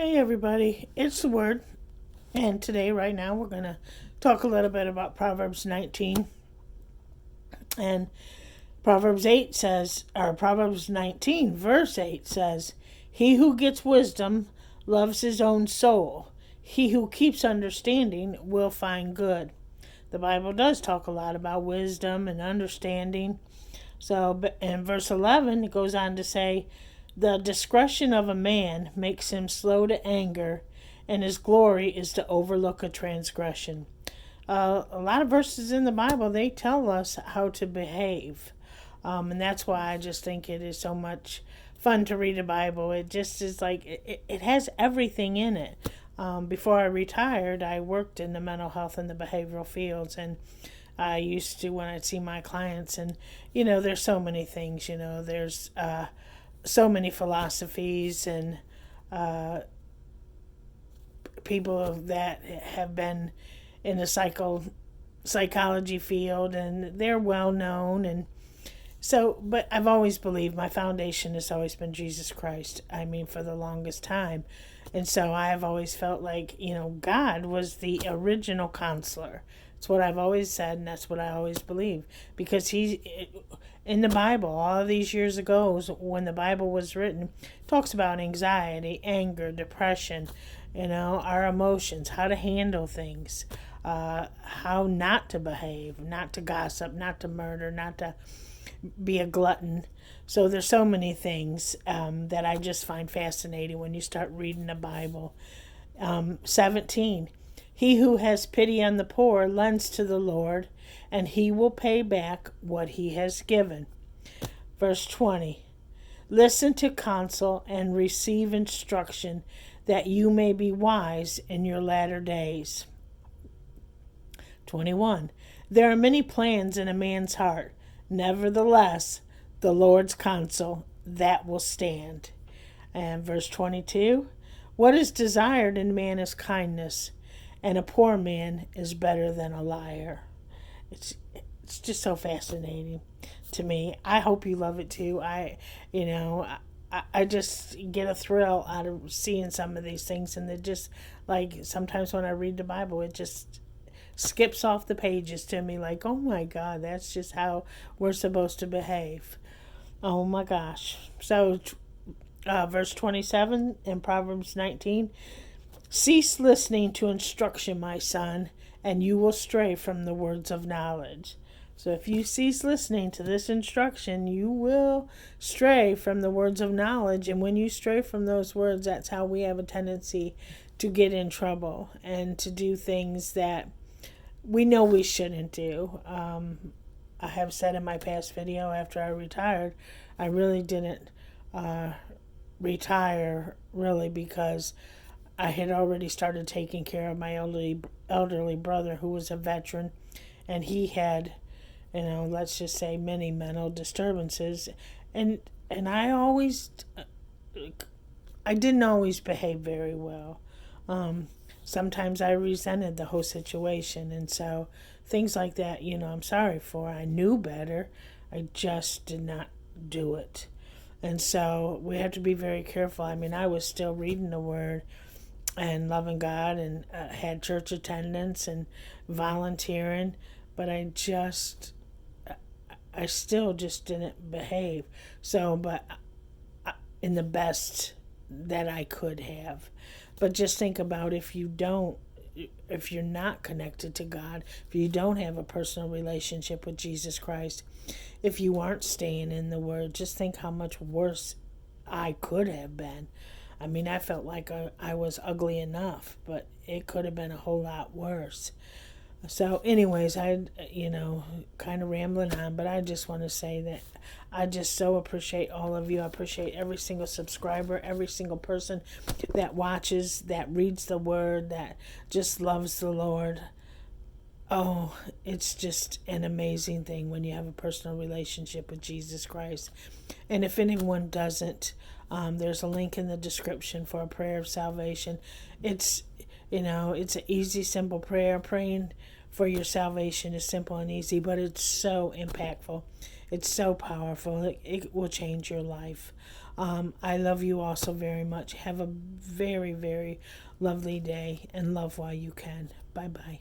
Hey everybody, it's the Word, and today, right now, we're going to talk a little bit about Proverbs 19. And Proverbs 19, verse 8 says, "He who gets wisdom loves his own soul. He who keeps understanding will find good." The Bible does talk a lot about wisdom and understanding. So, in verse 11, it goes on to say, "The discretion of a man makes him slow to anger, and his glory is to overlook a transgression." A lot of verses in the Bible, they tell us how to behave. And that's why I just think it is so much fun to read the Bible. It just is like, it has everything in it. Before I retired, I worked in the mental health and the behavioral fields, and I used to, when I'd see my clients, and there's so many things, there's so many philosophies and people that have been in the psychology field, and they're well known. And so, but I've always believed my foundation has always been Jesus Christ. I mean, for the longest time. And so I've always felt like, God was the original counselor. It's what I've always said, and that's what I always believe. Because in the Bible, all of these years ago, when the Bible was written, talks about anxiety, anger, depression, our emotions, how to handle things, how not to behave, not to gossip, not to murder, not to be a glutton. So there's so many things that I just find fascinating when you start reading the Bible. 17, "He who has pity on the poor lends to the Lord, and he will pay back what he has given." Verse 20, "Listen to counsel and receive instruction, that you may be wise in your latter days." 21, "There are many plans in a man's heart. Nevertheless, the Lord's counsel, that will stand." And verse 22, "What is desired in man is kindness, and a poor man is better than a liar." It's just so fascinating to me. I hope you love it too. I just get a thrill out of seeing some of these things, and it just, like, sometimes when I read the Bible, it just skips off the pages to me, like, oh my God, that's just how we're supposed to behave. Oh my gosh. So verse 27 in Proverbs 19, "Cease listening to instruction, my son, and you will stray from the words of knowledge." So if you cease listening to this instruction, you will stray from the words of knowledge. And when you stray from those words, that's how we have a tendency to get in trouble and to do things that we know we shouldn't do. I have said in my past video, after I retired, I really didn't retire really because I had already started taking care of my elderly brother, who was a veteran, and he had, let's just say, many mental disturbances, and I didn't always behave very well. Sometimes I resented the whole situation, and so things like that, I'm sorry for. I knew better. I just did not do it. And so we have to be very careful. I mean, I was still reading the Word and loving God, and had church attendance and volunteering, but I still just didn't behave. So, but in the best that I could have. But just think about if you're not connected to God, if you don't have a personal relationship with Jesus Christ, if you aren't staying in the Word, just think how much worse I could have been. I mean, I felt like I was ugly enough, but it could have been a whole lot worse. So anyways, kind of rambling on, but I just want to say that I just so appreciate all of you. I appreciate every single subscriber, every single person that watches, that reads the Word, that just loves the Lord. Oh, it's just an amazing thing when you have a personal relationship with Jesus Christ. And if anyone doesn't, there's a link in the description for a prayer of salvation. It's an easy, simple prayer. Praying for your salvation is simple and easy, but it's so impactful. It's so powerful. It will change your life. I love you all so very much. Have a very, very lovely day and love while you can. Bye bye.